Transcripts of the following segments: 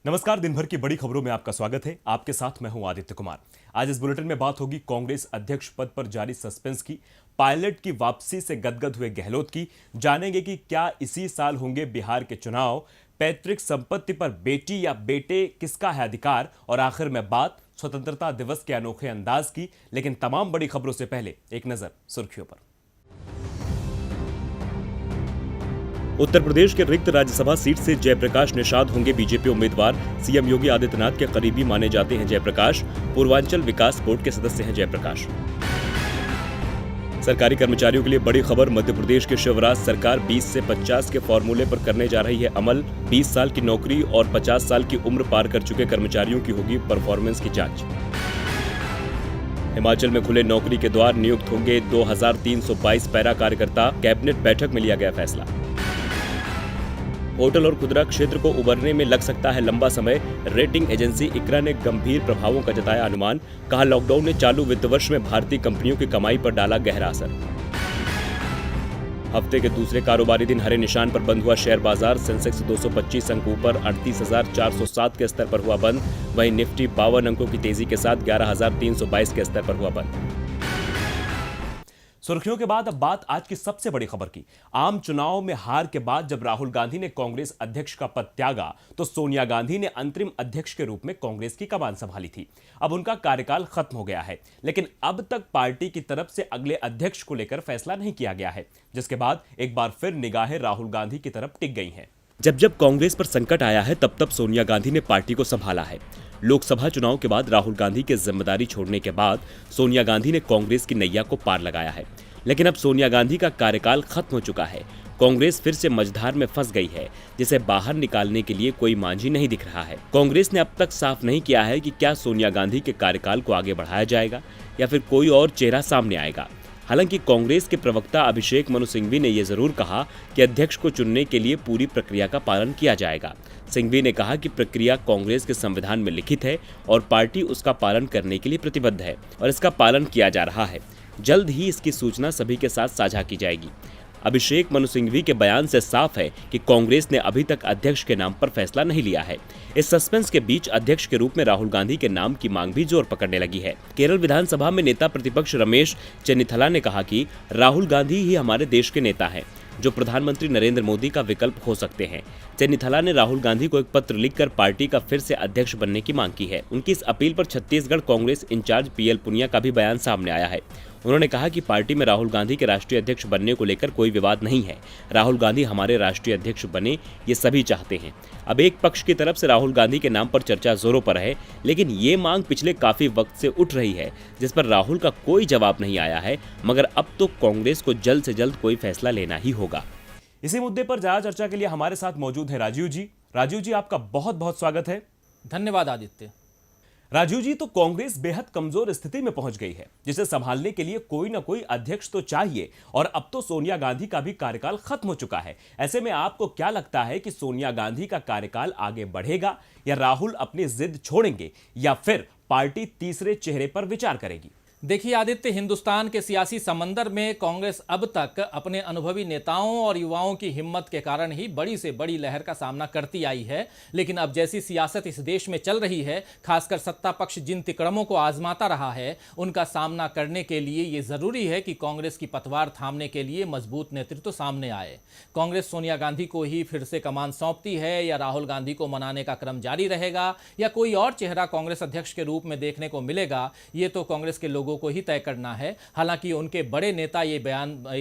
नमस्कार। दिन भर की बड़ी खबरों में आपका स्वागत है। आपके साथ मैं हूं आदित्य कुमार। आज इस बुलेटिन में बात होगी कांग्रेस अध्यक्ष पद पर जारी सस्पेंस की, पायलट की वापसी से गदगद हुए गहलोत की, जानेंगे कि क्या इसी साल होंगे बिहार के चुनाव, पैतृक संपत्ति पर बेटी या बेटे किसका है अधिकार, और आखिर में बात स्वतंत्रता दिवस के अनोखे अंदाज की। लेकिन तमाम बड़ी खबरों से पहले एक नजर सुर्खियों पर। उत्तर प्रदेश के रिक्त राज्यसभा सीट से जयप्रकाश निषाद होंगे बीजेपी उम्मीदवार। सीएम योगी आदित्यनाथ के करीबी माने जाते हैं जयप्रकाश। पूर्वांचल विकास बोर्ड के सदस्य हैं जयप्रकाश। सरकारी कर्मचारियों के लिए बड़ी खबर। मध्य प्रदेश की शिवराज सरकार 20 से 50 के फॉर्मूले पर करने जा रही है अमल। 20 साल की नौकरी और 50 साल की उम्र पार कर चुके कर्मचारियों की होगी परफॉर्मेंस की जांच। हिमाचल में खुले नौकरी के द्वार, नियुक्त होंगे 2322 पैरा कार्यकर्ता। कैबिनेट बैठक में लिया गया फैसला। होटल और खुदरा क्षेत्र को उबरने में लग सकता है लंबा समय। रेटिंग एजेंसी इक्रा ने गंभीर प्रभावों का जताया अनुमान। कहा, लॉकडाउन ने चालू वित्त वर्ष में भारतीय कंपनियों की कमाई पर डाला गहरा असर। हफ्ते के दूसरे कारोबारी दिन हरे निशान पर बंद हुआ शेयर बाजार। सेंसेक्स 225 अंक ऊपर 38,407 के स्तर पर हुआ बंद। वहीं निफ्टी 52 अंकों की तेजी के साथ 11,322 के स्तर पर हुआ बंद। सुर्खियों के बाद अब बात आज की सबसे बड़ी खबर की। आम चुनाव में हार के बाद जब राहुल गांधी ने कांग्रेस अध्यक्ष का पद त्यागा तो सोनिया गांधी ने अंतरिम अध्यक्ष के रूप में कांग्रेस की कमान संभाली थी। अब उनका कार्यकाल खत्म हो गया है, लेकिन अब तक पार्टी की तरफ से अगले अध्यक्ष को लेकर फैसला नहीं किया गया है, जिसके बाद एक बार फिर निगाहें राहुल गांधी की तरफ टिक गई हैं। जब कांग्रेस पर संकट आया है तब सोनिया गांधी ने पार्टी को संभाला है। लोकसभा चुनाव के बाद राहुल गांधी के जिम्मेदारी छोड़ने के बाद सोनिया गांधी ने कांग्रेस की नैया को पार लगाया है। लेकिन अब सोनिया गांधी का कार्यकाल खत्म हो चुका है। कांग्रेस फिर से मझधार में फंस गई है, जिसे बाहर निकालने के लिए कोई मांझी नहीं दिख रहा है। कांग्रेस ने अब तक साफ नहीं किया है कि क्या सोनिया गांधी के कार्यकाल को आगे बढ़ाया जाएगा या फिर कोई और चेहरा सामने आएगा। हालांकि कांग्रेस के प्रवक्ता अभिषेक मनु सिंघवी ने यह जरूर कहा कि अध्यक्ष को चुनने के लिए पूरी प्रक्रिया का पालन किया जाएगा। सिंघवी ने कहा कि प्रक्रिया कांग्रेस के संविधान में लिखित है और पार्टी उसका पालन करने के लिए प्रतिबद्ध है और इसका पालन किया जा रहा है। जल्द ही इसकी सूचना सभी के साथ साझा की जाएगी। अभिषेक मनु सिंघवी के बयान से साफ है कि कांग्रेस ने अभी तक अध्यक्ष के नाम पर फैसला नहीं लिया है। इस सस्पेंस के बीच अध्यक्ष के रूप में राहुल गांधी के नाम की मांग भी जोर पकड़ने लगी है। केरल विधानसभा में नेता प्रतिपक्ष रमेश चेन्निथला ने कहा कि राहुल गांधी ही हमारे देश के नेता हैं जो प्रधानमंत्री नरेंद्र मोदी का विकल्प हो सकते हैं। चेन्निथला ने राहुल गांधी को एक पत्र लिखकर पार्टी का फिर से अध्यक्ष बनने की मांग की है। उनकी इस अपील पर छत्तीसगढ़ कांग्रेस इंचार्ज पीएल पुनिया का भी बयान सामने आया है। उन्होंने कहा कि पार्टी में राहुल गांधी के राष्ट्रीय अध्यक्ष बनने को लेकर कोई विवाद नहीं है। राहुल गांधी हमारे राष्ट्रीय अध्यक्ष बने, ये सभी चाहते हैं। अब एक पक्ष की तरफ से राहुल गांधी के नाम पर चर्चा जोरों पर है, लेकिन ये मांग पिछले काफी वक्त से उठ रही है, जिस पर राहुल का कोई जवाब नहीं आया है। मगर अब तो कांग्रेस को जल्द से जल्द कोई फैसला लेना ही होगा। इसी मुद्दे पर ज्यादा चर्चा के लिए हमारे साथ मौजूद है राजीव जी। राजीव जी, आपका बहुत बहुत स्वागत है। धन्यवाद आदित्य। राजीव जी, तो कांग्रेस बेहद कमजोर स्थिति में पहुंच गई है, जिसे संभालने के लिए कोई ना कोई अध्यक्ष तो चाहिए, और अब तो सोनिया गांधी का भी कार्यकाल खत्म हो चुका है। ऐसे में आपको क्या लगता है कि सोनिया गांधी का कार्यकाल आगे बढ़ेगा या राहुल अपनी जिद छोड़ेंगे या फिर पार्टी तीसरे चेहरे पर विचार करेगी? देखिए आदित्य, हिंदुस्तान के सियासी समंदर में कांग्रेस अब तक अपने अनुभवी नेताओं और युवाओं की हिम्मत के कारण ही बड़ी से बड़ी लहर का सामना करती आई है। लेकिन अब जैसी सियासत इस देश में चल रही है, खासकर सत्ता पक्ष जिन तिकड़मों को आजमाता रहा है, उनका सामना करने के लिए ये जरूरी है कि कांग्रेस की पतवार थामने के लिए मजबूत नेतृत्व सामने आए। कांग्रेस सोनिया गांधी को ही फिर से कमान सौंपती है या राहुल गांधी को मनाने का क्रम जारी रहेगा या कोई और चेहरा कांग्रेस अध्यक्ष के रूप में देखने को मिलेगा, ये तो कांग्रेस के लोगों को ही तय करना है। हालांकि उनके बड़े नेता ये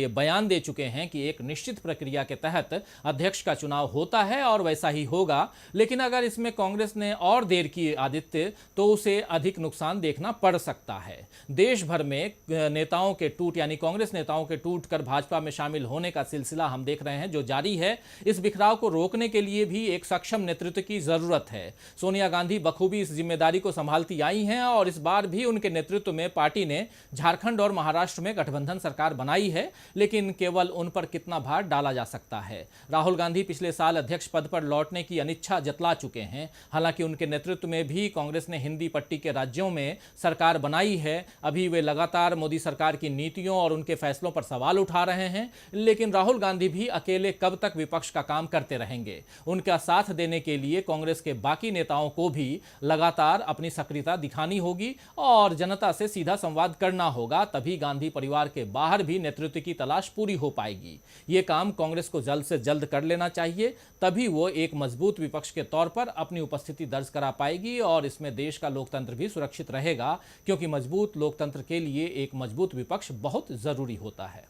बयान दे चुके हैं कि एक निश्चित प्रक्रिया के तहत अध्यक्ष का चुनाव होता है और वैसा ही होगा। लेकिन अगर इसमें कांग्रेस ने और देर की आदित्य, तो उसे अधिक नुकसान देखना पड़ सकता है। देश भर में नेताओं के टूट यानी कांग्रेस नेताओं के टूट कर भाजपा में शामिल होने का सिलसिला हम देख रहे हैं जो जारी है। इस बिखराव को रोकने के लिए भी एक सक्षम नेतृत्व की जरूरत है। सोनिया गांधी बखूबी इस जिम्मेदारी को संभालती आई हैं और इस बार भी उनके नेतृत्व में पार्टी पार्टी ने झारखंड और महाराष्ट्र में गठबंधन सरकार बनाई है, लेकिन केवल उन पर कितना भार डाला जा सकता है। राहुल गांधी पिछले साल अध्यक्ष पद पर लौटने की अनिच्छा जतला चुके हैं। हालांकि उनके नेतृत्व में भी कांग्रेस ने हिंदी पट्टी के राज्यों में सरकार बनाई है। अभी वे लगातार मोदी सरकार की नीतियों और उनके फैसलों पर सवाल उठा रहे हैं, लेकिन राहुल गांधी भी अकेले कब तक विपक्ष का काम करते रहेंगे। उनका साथ देने के लिए कांग्रेस के बाकी नेताओं को भी लगातार अपनी सक्रियता दिखानी होगी और जनता से सीधा संवाद करना होगा। तभी गांधी परिवार के बाहर भी नेतृत्व की तलाश पूरी हो पाएगी। ये काम कांग्रेस को जल्द से जल्द कर लेना चाहिए, तभी वो एक मजबूत विपक्ष के तौर पर अपनी उपस्थिति दर्ज करा पाएगी और इसमें देश का लोकतंत्र भी सुरक्षित रहेगा, क्योंकि मजबूत लोकतंत्र के लिए एक मजबूत विपक्ष बहुत जरूरी होता है।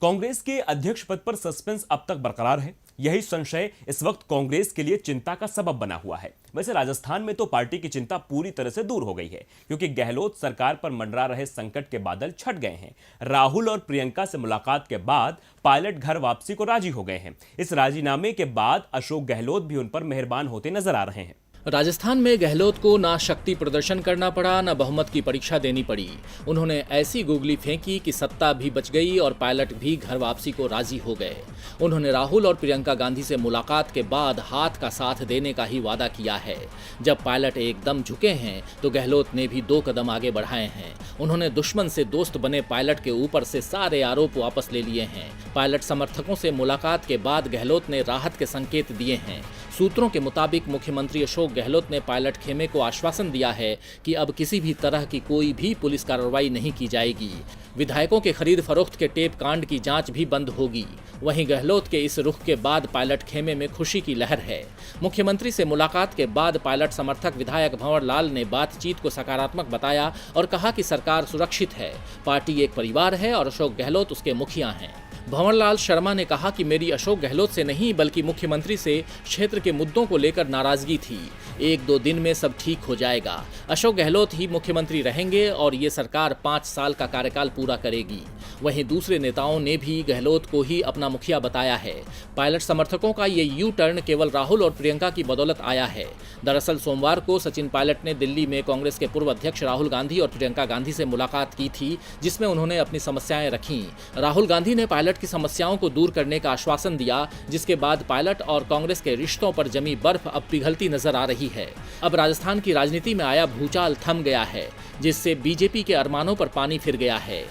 कांग्रेस के अध्यक्ष पद पर सस्पेंस अब तक बरकरार है। यही संशय इस वक्त कांग्रेस के लिए चिंता का सबब बना हुआ है। वैसे राजस्थान में तो पार्टी की चिंता पूरी तरह से दूर हो गई है, क्योंकि गहलोत सरकार पर मंडरा रहे संकट के बादल छट गए हैं। राहुल और प्रियंका से मुलाकात के बाद पायलट घर वापसी को राजी हो गए हैं। इस राजीनामे के बाद अशोक गहलोत भी उन पर मेहरबान होते नजर आ रहे हैं। राजस्थान में गहलोत को ना शक्ति प्रदर्शन करना पड़ा, ना बहुमत की परीक्षा देनी पड़ी। उन्होंने ऐसी गुगली फेंकी कि सत्ता भी बच गई और पायलट भी घर वापसी को राजी हो गए। उन्होंने राहुल और प्रियंका गांधी से मुलाकात के बाद हाथ का साथ देने का ही वादा किया है। जब पायलट एकदम झुके हैं तो गहलोत ने भी 2 कदम आगे बढ़ाए हैं। उन्होंने दुश्मन से दोस्त बने पायलट के ऊपर से सारे आरोप वापस ले लिए हैं। पायलट समर्थकों से मुलाकात के बाद गहलोत ने राहत के संकेत दिए हैं। सूत्रों के मुताबिक मुख्यमंत्री अशोक गहलोत ने पायलट खेमे को आश्वासन दिया है कि अब किसी भी तरह की कोई भी पुलिस कार्रवाई नहीं की जाएगी। विधायकों के खरीद फरोख्त के टेप कांड की जांच भी बंद होगी। वहीं गहलोत के इस रुख के बाद पायलट खेमे में खुशी की लहर है। मुख्यमंत्री से मुलाकात के बाद पायलट समर्थक विधायक भंवर लाल ने बातचीत को सकारात्मक बताया और कहा कि सरकार सुरक्षित है, पार्टी एक परिवार है और अशोक गहलोत उसके मुखिया हैं। भंवरलाल शर्मा ने कहा कि मेरी अशोक गहलोत से नहीं बल्कि मुख्यमंत्री से क्षेत्र के मुद्दों को लेकर नाराजगी थी। 1-2 दिन में सब ठीक हो जाएगा। अशोक गहलोत ही मुख्यमंत्री रहेंगे और ये सरकार 5 साल का कार्यकाल पूरा करेगी। वहीं दूसरे नेताओं ने भी गहलोत को ही अपना मुखिया बताया है। पायलट समर्थकों का ये यू टर्न केवल राहुल और प्रियंका की बदौलत आया है। दरअसल सोमवार को सचिन पायलट ने दिल्ली में कांग्रेस के पूर्व अध्यक्ष राहुल गांधी और प्रियंका गांधी से मुलाकात की थी, जिसमें उन्होंने अपनी समस्याएं रखीं। राहुल गांधी ने पायलट की समस्याओं को दूर करने का आश्वासन दिया, जिसके बाद पायलट और कांग्रेस के रिश्तों पर जमी बर्फ अब पिघलती नजर आ रही है। अब राजस्थान की राजनीति में आया भूचाल थम गया है, जिससे बीजेपी के अरमानों पर पानी फिर गया है।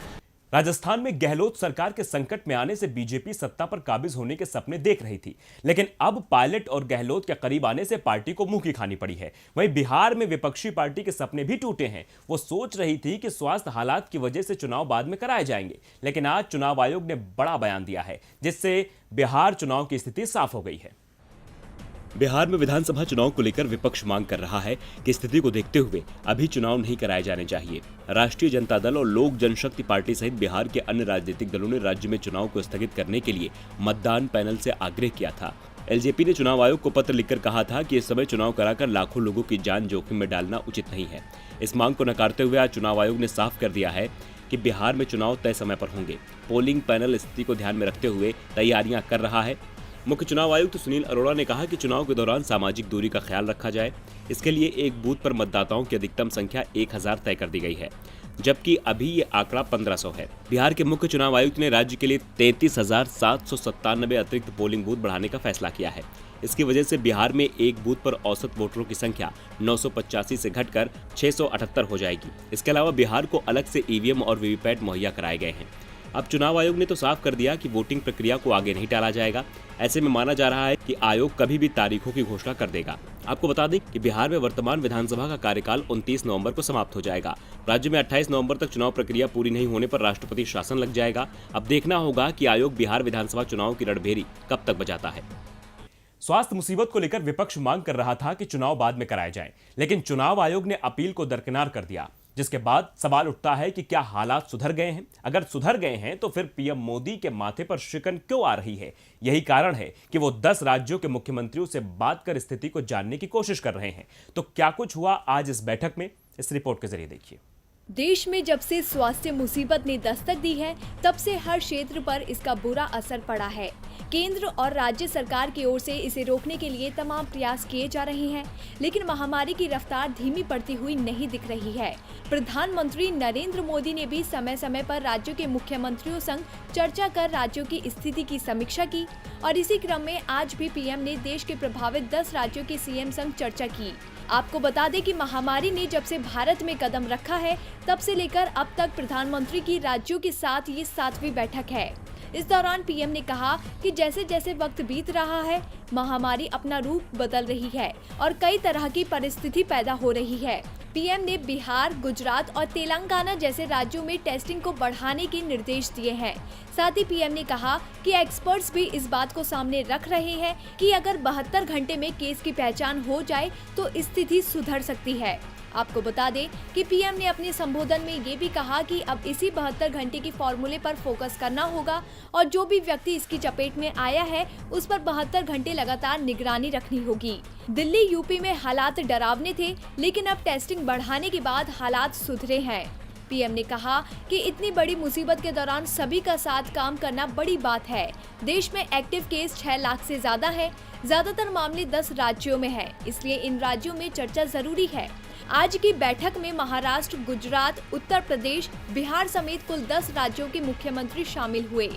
राजस्थान में गहलोत सरकार के संकट में आने से बीजेपी सत्ता पर काबिज होने के सपने देख रही थी, लेकिन अब पायलट और गहलोत के करीब आने से पार्टी को मुंह की खानी पड़ी है। वहीं बिहार में विपक्षी पार्टी के सपने भी टूटे हैं। वो सोच रही थी कि स्वास्थ्य हालात की वजह से चुनाव बाद में कराए जाएंगे, लेकिन आज चुनाव आयोग ने बड़ा बयान दिया है, जिससे बिहार चुनाव की स्थिति साफ हो गई है। बिहार में विधानसभा चुनाव को लेकर विपक्ष मांग कर रहा है कि स्थिति को देखते हुए अभी चुनाव नहीं कराए जाने चाहिए। राष्ट्रीय जनता दल और लोक जनशक्ति पार्टी सहित बिहार के अन्य राजनीतिक दलों ने राज्य में चुनाव को स्थगित करने के लिए मतदान पैनल से आग्रह किया था। एलजेपी ने चुनाव आयोग को पत्र लिखकर कहा था कि इस समय चुनाव कराकर लाखों लोगों की जान जोखिम में डालना उचित नहीं है। इस मांग को नकारते हुए आज चुनाव आयोग ने साफ कर दिया है कि बिहार में चुनाव तय समय पर होंगे। पोलिंग पैनल स्थिति को ध्यान में रखते हुए तैयारियां कर रहा है। मुख्य चुनाव आयुक्त सुनील अरोड़ा ने कहा कि चुनाव के दौरान सामाजिक दूरी का ख्याल रखा जाए। इसके लिए एक बूथ पर मतदाताओं की अधिकतम संख्या 1000 तय कर दी गई है, जबकि अभी ये आंकड़ा 1500 है। बिहार के मुख्य चुनाव आयुक्त ने राज्य के लिए 33,797 अतिरिक्त पोलिंग बूथ बढ़ाने का फैसला किया है। इसकी वजह से बिहार में एक बूथ पर औसत वोटरों की संख्या 985 से घटकर 678 हो जाएगी। इसके अलावा बिहार को अलग से ईवीएम और वीवीपैट मुहैया कराए गए हैं। अब चुनाव आयोग ने तो साफ कर दिया कि वोटिंग प्रक्रिया को आगे नहीं टाला जाएगा। ऐसे में माना जा रहा है कि आयोग कभी भी तारीखों की घोषणा कर देगा। आपको बता दें कि बिहार में वर्तमान विधानसभा का कार्यकाल 29 नवंबर को समाप्त हो जाएगा। राज्य में 28 नवंबर तक चुनाव प्रक्रिया पूरी नहीं होने पर राष्ट्रपति शासन लग जाएगा। अब देखना होगा कि आयोग बिहार विधानसभा चुनाव की रणभेरी कब तक बजाता है। स्वास्थ्य मुसीबत को लेकर विपक्ष मांग कर रहा था कि चुनाव बाद में कराए जाएं, लेकिन चुनाव आयोग ने अपील को दरकिनार कर दिया, जिसके बाद सवाल उठता है कि क्या हालात सुधर गए हैं? अगर सुधर गए हैं तो फिर पीएम मोदी के माथे पर शिकन क्यों आ रही है? यही कारण है कि वो 10 राज्यों के मुख्यमंत्रियों से बात कर स्थिति को जानने की कोशिश कर रहे हैं। तो क्या कुछ हुआ आज इस बैठक में, इस रिपोर्ट के जरिए देखिए। देश में जब से स्वास्थ्य मुसीबत ने दस्तक दी है, तब से हर क्षेत्र पर इसका बुरा असर पड़ा है। केंद्र और राज्य सरकार की ओर से इसे रोकने के लिए तमाम प्रयास किए जा रहे हैं, लेकिन महामारी की रफ्तार धीमी पड़ती हुई नहीं दिख रही है। प्रधानमंत्री नरेंद्र मोदी ने भी समय समय पर राज्यों के मुख्यमंत्रियों संग चर्चा कर राज्यों की स्थिति की समीक्षा की और इसी क्रम में आज भी पीएम ने देश के प्रभावित 10 राज्यों के सीएम संग चर्चा की। आपको बता दें कि महामारी ने जब से भारत में कदम रखा है, तब से लेकर अब तक प्रधानमंत्री की राज्यों के साथ ये 7वीं बैठक है। इस दौरान पीएम ने कहा कि जैसे जैसे वक्त बीत रहा है, महामारी अपना रूप बदल रही है और कई तरह की परिस्थिति पैदा हो रही है। पीएम ने बिहार, गुजरात और तेलंगाना जैसे राज्यों में टेस्टिंग को बढ़ाने के निर्देश दिए हैं। साथ ही पीएम ने कहा कि एक्सपर्ट्स भी इस बात को सामने रख रहे हैं कि अगर 72 घंटे में केस की पहचान हो जाए तो स्थिति सुधर सकती है। आपको बता दें कि पीएम ने अपने संबोधन में ये भी कहा कि अब इसी 72 घंटे की फॉर्मूले पर फोकस करना होगा और जो भी व्यक्ति इसकी चपेट में आया है, उस पर 72 घंटे लगातार निगरानी रखनी होगी। दिल्ली, यूपी में हालात डरावने थे, लेकिन अब टेस्टिंग बढ़ाने के बाद हालात सुधरे हैं। पीएम ने कहा कि इतनी बड़ी मुसीबत के दौरान सभी का साथ काम करना बड़ी बात है। देश में एक्टिव केस 6 लाख से ज्यादा है। ज्यादातर मामले 10 राज्यों में है, इसलिए इन राज्यों में चर्चा जरूरी है। आज की बैठक में महाराष्ट्र, गुजरात, उत्तर प्रदेश, बिहार समेत कुल 10 राज्यों के मुख्यमंत्री शामिल हुए।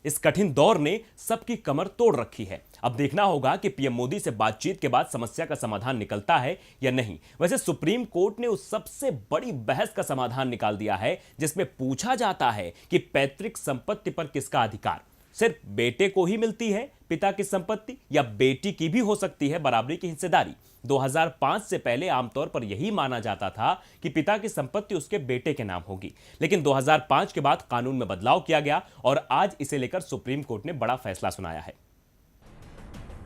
इस कठिन दौर ने सबकी कमर तोड़ रखी है। अब देखना होगा कि पीएम मोदी से बातचीत के बाद समस्या का समाधान निकलता है या नहीं। वैसे सुप्रीम कोर्ट ने उस सबसे बड़ी बहस का समाधान निकाल दिया है जिसमें पूछा जाता है कि पैतृक संपत्ति पर किसका अधिकार। सिर्फ बेटे को ही मिलती है पिता की संपत्ति या बेटी की भी हो सकती है बराबरी की हिस्सेदारी। 2005 से पहले आमतौर पर यही माना जाता था कि पिता की संपत्ति उसके बेटे के नाम होगी, लेकिन 2005 के बाद कानून में बदलाव किया गया और आज इसे लेकर सुप्रीम कोर्ट ने बड़ा फैसला सुनाया है।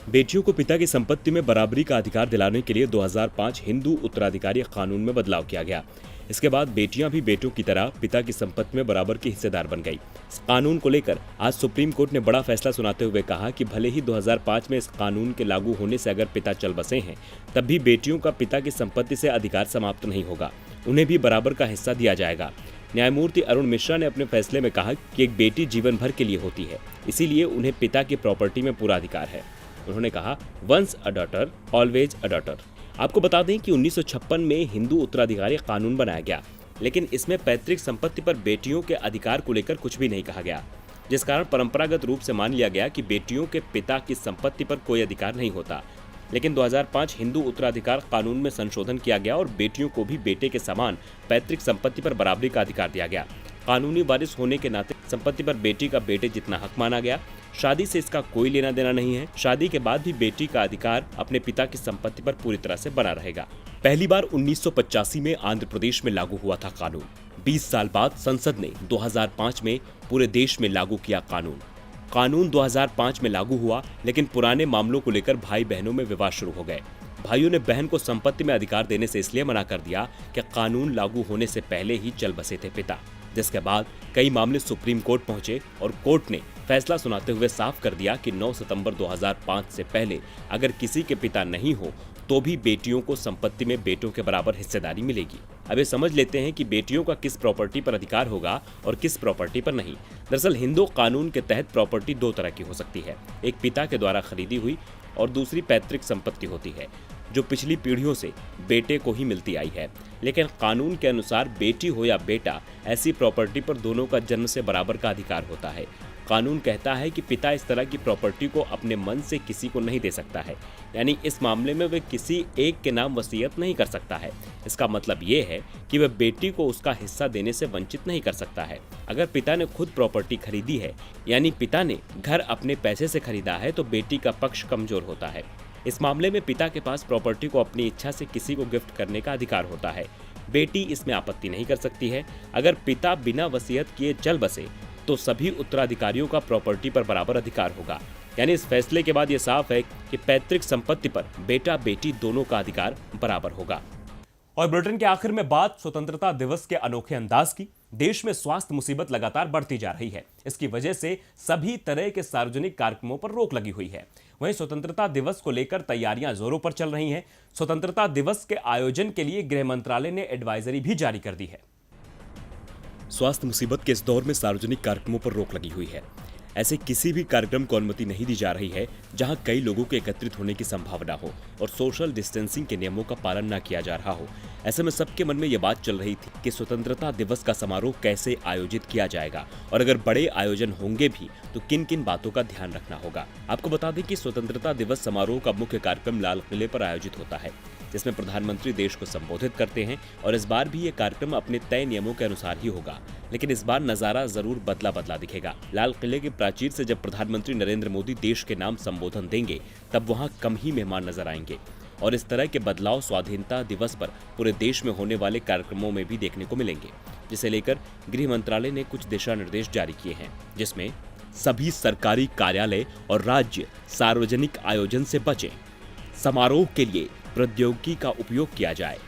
बेटियों को पिता की संपत्ति में बराबरी का अधिकार दिलाने के लिए 2005 हिंदू उत्तराधिकारी कानून में बदलाव किया गया। इसके बाद बेटियां भी बेटों की तरह पिता की संपत्ति में बराबर की हिस्सेदार बन गई। इस कानून को लेकर आज सुप्रीम कोर्ट ने बड़ा फैसला सुनाते हुए कहा कि भले ही 2005 में इस कानून के लागू होने से अगर पिता चल बसे हैं, तब भी बेटियों का पिता की संपत्ति से अधिकार समाप्त नहीं होगा, उन्हें भी बराबर का हिस्सा दिया जाएगा। न्यायमूर्ति अरुण मिश्रा ने अपने फैसले में कहा कि एक बेटी जीवन भर के लिए होती है, इसीलिए उन्हें पिता की प्रॉपर्टी में पूरा अधिकार है। उन्होंने कहा, once a daughter always a daughter. आपको बता दें कि 1956 में हिंदू उत्तराधिकारी कानून बनाया गया, लेकिन इसमें पैतृक संपत्ति पर बेटियों के अधिकार को लेकर कुछ भी नहीं कहा गया, जिस कारण परंपरागत रूप से मान लिया गया कि बेटियों के पिता की संपत्ति पर कोई अधिकार नहीं होता। लेकिन 2005 हिंदू उत्तराधिकार कानून में संशोधन किया गया और बेटियों को भी बेटे के समान पैतृक संपत्ति पर बराबरी का अधिकार दिया गया। कानूनी वारिस होने के नाते संपत्ति पर बेटी का बेटे जितना हक माना गया। शादी से इसका कोई लेना देना नहीं है। शादी के बाद भी बेटी का अधिकार अपने पिता की संपत्ति पर पूरी तरह से बना रहेगा। पहली बार 1985 में आंध्र प्रदेश में लागू हुआ था कानून। 20 साल बाद संसद ने 2005 में पूरे देश में लागू किया कानून 2005 में लागू हुआ, लेकिन पुराने मामलों को लेकर भाई बहनों में विवाद शुरू हो गए। भाइयों ने बहन को संपत्ति में अधिकार देने से इसलिए मना कर दिया कि कानून लागू होने से पहले ही चल बसे थे पिता, जिसके बाद कई मामले सुप्रीम कोर्ट पहुंचे और कोर्ट ने फैसला सुनाते हुए साफ कर दिया कि 9 सितंबर 2005 से पहले अगर किसी के पिता नहीं हो तो भी बेटियों को संपत्ति में बेटों के बराबर हिस्सेदारी मिलेगी। अब ये समझ लेते हैं कि बेटियों का किस प्रॉपर्टी पर अधिकार होगा और किस प्रॉपर्टी पर नहीं। दरअसल हिंदू कानून के तहत प्रॉपर्टी 2 तरह की हो सकती है, एक पिता के द्वारा खरीदी हुई और दूसरी पैतृक संपत्ति होती है, जो पिछली पीढ़ियों से बेटे को ही मिलती आई है। लेकिन कानून के अनुसार बेटी हो या बेटा, ऐसी प्रॉपर्टी पर दोनों का जन्म से बराबर का अधिकार होता है। कानून कहता है कि पिता इस तरह की प्रॉपर्टी को अपने मन से किसी को नहीं दे सकता है, यानी इस मामले में वह किसी एक के नाम वसीयत नहीं कर सकता है। इसका मतलब ये है कि वह बेटी को उसका हिस्सा देने से वंचित नहीं कर सकता है। अगर पिता ने खुद प्रॉपर्टी खरीदी है, यानी पिता ने घर अपने पैसे से खरीदा है, तो बेटी का पक्ष कमजोर होता है। इस मामले में पिता के पास प्रॉपर्टी को अपनी इच्छा से किसी को गिफ्ट करने का अधिकार होता है। बेटी इसमें आपत्ति नहीं कर सकती है। अगर पिता बिना वसीयत किए चल बसे तो सभी उत्तराधिकारियों का प्रॉपर्टी पर बराबर अधिकार होगा। यानी इस फैसले के बाद ये साफ है कि पैतृक संपत्ति पर बेटा बेटी दोनों का अधिकार बराबर होगा। और बुलेटिन के आखिर में बात स्वतंत्रता दिवस के अनोखे अंदाज की। देश में स्वास्थ्य मुसीबत लगातार बढ़ती जा रही है। इसकी वजह से सभी तरह के सार्वजनिक कार्यक्रमों पर रोक लगी हुई है। वहीं स्वतंत्रता दिवस को लेकर तैयारियां जोरों पर चल रही हैं। स्वतंत्रता दिवस के आयोजन के लिए गृह मंत्रालय ने एडवाइजरी भी जारी कर दी है। स्वास्थ्य मुसीबत के इस दौर में सार्वजनिक कार्यक्रमों पर रोक लगी हुई है। ऐसे किसी भी कार्यक्रम को अनुमति नहीं दी जा रही है जहां कई लोगों के एकत्रित होने की संभावना हो और सोशल डिस्टेंसिंग के नियमों का पालन न किया जा रहा हो। ऐसे में सबके मन में ये बात चल रही थी कि स्वतंत्रता दिवस का समारोह कैसे आयोजित किया जाएगा और अगर बड़े आयोजन होंगे भी तो किन किन बातों का ध्यान रखना होगा। आपको बता दें कि स्वतंत्रता दिवस समारोह का मुख्य कार्यक्रम लाल किले पर आयोजित होता है, जिसमें प्रधानमंत्री देश को संबोधित करते हैं और इस बार भी ये कार्यक्रम अपने तय नियमों के अनुसार ही होगा। लेकिन इस बार नजारा जरूर बदला दिखेगा। लाल किले के प्राचीर से जब प्रधानमंत्री नरेंद्र मोदी देश के नाम संबोधन देंगे तब वहां कम ही मेहमान नजर आएंगे और इस तरह के बदलाव स्वाधीनता दिवस पर पूरे देश में होने वाले कार्यक्रमों में भी देखने को मिलेंगे, जिसे लेकर गृह मंत्रालय ने कुछ दिशा निर्देश जारी किए हैं, जिसमें सभी सरकारी कार्यालय और राज्य सार्वजनिक आयोजन से बचें, समारोह के लिए प्रौद्योगिकी का उपयोग किया जाए,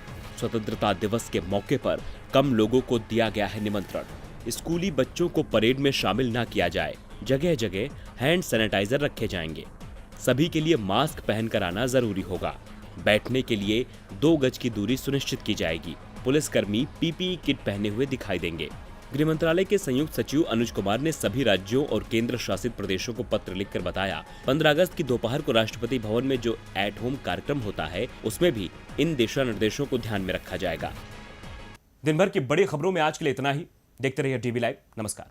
स्वतंत्रता दिवस के मौके पर कम लोगों को दिया गया है निमंत्रण, स्कूली बच्चों को परेड में शामिल न किया जाए, जगह जगह हैंड सैनिटाइजर रखे जाएंगे, सभी के लिए मास्क पहनकर आना जरूरी होगा, बैठने के लिए 2 गज की दूरी सुनिश्चित की जाएगी, पुलिसकर्मी पीपीई किट पहने हुए दिखाई देंगे। गृह मंत्रालय के संयुक्त सचिव अनुज कुमार ने सभी राज्यों और केंद्र शासित प्रदेशों को पत्र लिखकर बताया 15 अगस्त की दोपहर को राष्ट्रपति भवन में जो एट होम कार्यक्रम होता है उसमें भी इन दिशा निर्देशों को ध्यान में रखा जाएगा। दिन भर की बड़ी खबरों में आज के लिए इतना ही। देखते रहिए टीवी लाइव। नमस्कार।